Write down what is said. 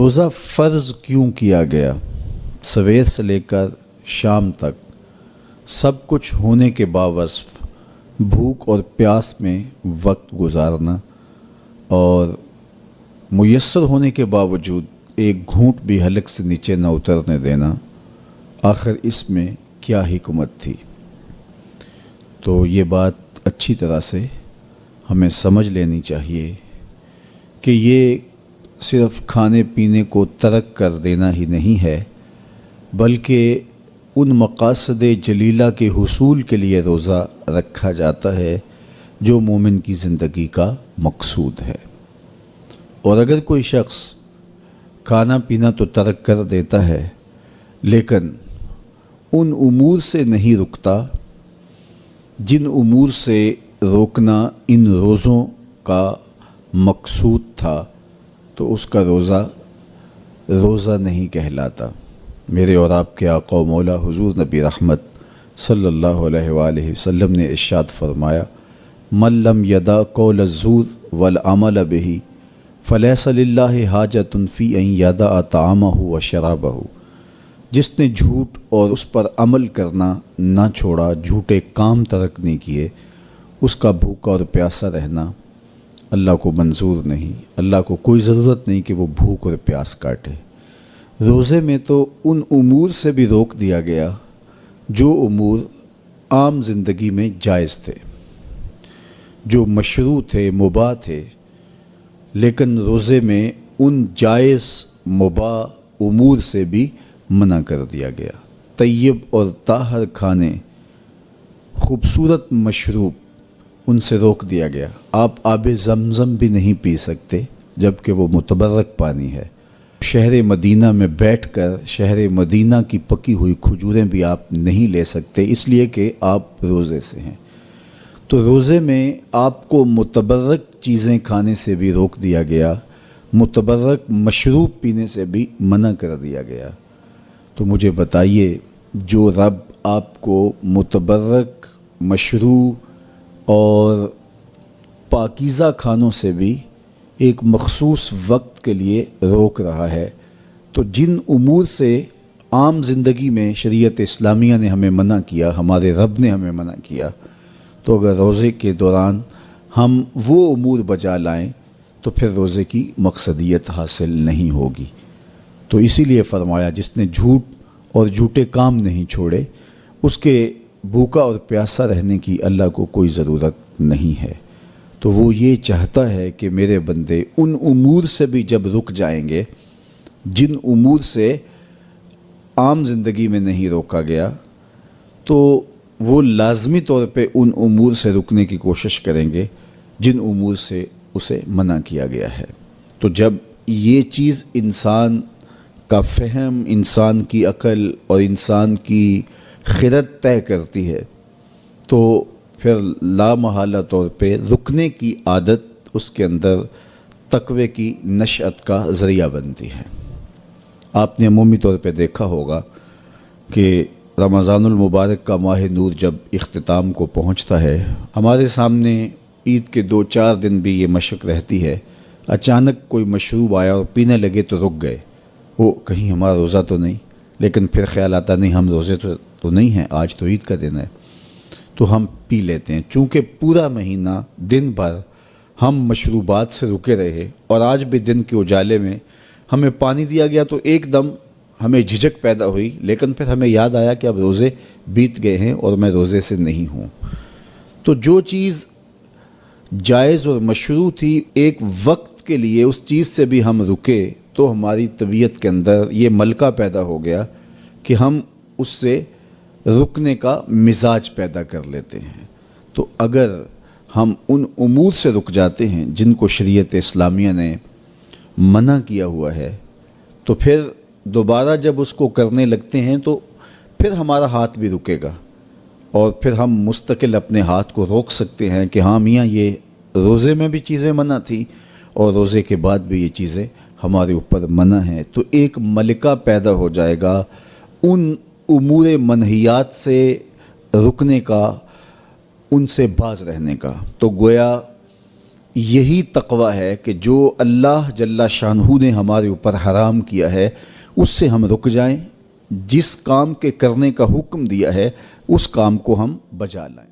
روزہ فرض کیوں کیا گیا؟ سویر سے لے کر شام تک سب کچھ ہونے کے باوصف بھوک اور پیاس میں وقت گزارنا اور میسر ہونے کے باوجود ایک گھونٹ بھی حلق سے نیچے نہ اترنے دینا، آخر اس میں کیا حکمت تھی؟ تو یہ بات اچھی طرح سے ہمیں سمجھ لینی چاہیے کہ یہ صرف کھانے پینے کو ترک کر دینا ہی نہیں ہے، بلکہ ان مقاصد جلیلہ کے حصول کے لیے روزہ رکھا جاتا ہے جو مومن کی زندگی کا مقصود ہے۔ اور اگر کوئی شخص کھانا پینا تو ترک کر دیتا ہے لیکن ان امور سے نہیں رکتا جن امور سے روکنا ان روزوں کا مقصود تھا، تو اس کا روزہ نہیں کہلاتا۔ میرے اور آپ کے آقا و مولا حضور نبی رحمت صلی اللہ علیہ وآلہ وسلم نے ارشاد فرمایا: من لم یدع قول الزور والعمل بہ فلیس للہ حاجۃ فی ان یدع طعامہ و شرابہ۔ جس نے جھوٹ اور اس پر عمل کرنا نہ چھوڑا، جھوٹے کام ترک نہیں کیے، اس کا بھوکا اور پیاسا رہنا اللہ کو منظور نہیں۔ اللہ کو کوئی ضرورت نہیں کہ وہ بھوک اور پیاس کاٹے۔ روزے میں تو ان امور سے بھی روک دیا گیا جو امور عام زندگی میں جائز تھے، جو مشروع تھے، مباح تھے، لیکن روزے میں ان جائز مباح امور سے بھی منع کر دیا گیا۔ طیب اور طاہر کھانے، خوبصورت مشروب، ان سے روک دیا گیا۔ آپ آب زمزم بھی نہیں پی سکتے جبکہ وہ متبرک پانی ہے۔ شہر مدینہ میں بیٹھ کر شہر مدینہ کی پکی ہوئی کھجوریں بھی آپ نہیں لے سکتے، اس لیے کہ آپ روزے سے ہیں۔ تو روزے میں آپ کو متبرک چیزیں کھانے سے بھی روک دیا گیا، متبرک مشروب پینے سے بھی منع کر دیا گیا۔ تو مجھے بتائیے، جو رب آپ کو متبرک، مشروع اور پاکیزہ کھانوں سے بھی ایک مخصوص وقت کے لیے روک رہا ہے، تو جن امور سے عام زندگی میں شریعت اسلامیہ نے ہمیں منع کیا، ہمارے رب نے ہمیں منع کیا، تو اگر روزے کے دوران ہم وہ امور بجا لائیں تو پھر روزے کی مقصدیت حاصل نہیں ہوگی۔ تو اسی لیے فرمایا جس نے جھوٹ اور جھوٹے کام نہیں چھوڑے، اس کے بھوکا اور پیاسا رہنے کی اللہ کو کوئی ضرورت نہیں ہے۔ تو وہ یہ چاہتا ہے کہ میرے بندے ان امور سے بھی جب رک جائیں گے جن امور سے عام زندگی میں نہیں روکا گیا، تو وہ لازمی طور پہ ان امور سے رکنے کی کوشش کریں گے جن امور سے اسے منع کیا گیا ہے۔ تو جب یہ چیز انسان کا فہم، انسان کی عقل اور انسان کی خرد طے کرتی ہے، تو پھر لا محالہ طور پہ رکنے کی عادت اس کے اندر تقوی کی نشأت کا ذریعہ بنتی ہے۔ آپ نے عمومی طور پہ دیکھا ہوگا کہ رمضان المبارک کا ماہ نور جب اختتام کو پہنچتا ہے، ہمارے سامنے عید کے 2-4 دن بھی یہ مشق رہتی ہے، اچانک کوئی مشروب آیا اور پینے لگے تو رک گئے، وہ کہیں ہمارا روزہ تو نہیں، لیکن پھر خیال آتا نہیں ہم روزے تو نہیں ہیں، آج تو عید کا دن ہے، تو ہم پی لیتے ہیں۔ چونکہ پورا مہینہ دن بھر ہم مشروبات سے رکے رہے اور آج بھی دن کے اجالے میں ہمیں پانی دیا گیا تو ایک دم ہمیں جھجک پیدا ہوئی، لیکن پھر ہمیں یاد آیا کہ اب روزے بیت گئے ہیں اور میں روزے سے نہیں ہوں۔ تو جو چیز جائز اور مشروع تھی، ایک وقت کے لیے اس چیز سے بھی ہم رکے تو ہماری طبیعت کے اندر یہ ملکہ پیدا ہو گیا کہ ہم اس سے رکنے کا مزاج پیدا کر لیتے ہیں۔ تو اگر ہم ان امور سے رک جاتے ہیں جن کو شریعت اسلامیہ نے منع کیا ہوا ہے، تو پھر دوبارہ جب اس کو کرنے لگتے ہیں تو پھر ہمارا ہاتھ بھی رکے گا، اور پھر ہم مستقل اپنے ہاتھ کو روک سکتے ہیں کہ ہاں میاں یہ روزے میں بھی چیزیں منع تھیں اور روزے کے بعد بھی یہ چیزیں ہمارے اوپر منع ہیں۔ تو ایک ملکہ پیدا ہو جائے گا ان امور منہیات سے رکنے کا، ان سے باز رہنے کا۔ تو گویا یہی تقوی ہے کہ جو اللہ جل شانہ نے ہمارے اوپر حرام کیا ہے اس سے ہم رک جائیں، جس کام کے کرنے کا حکم دیا ہے اس کام کو ہم بجا لائیں۔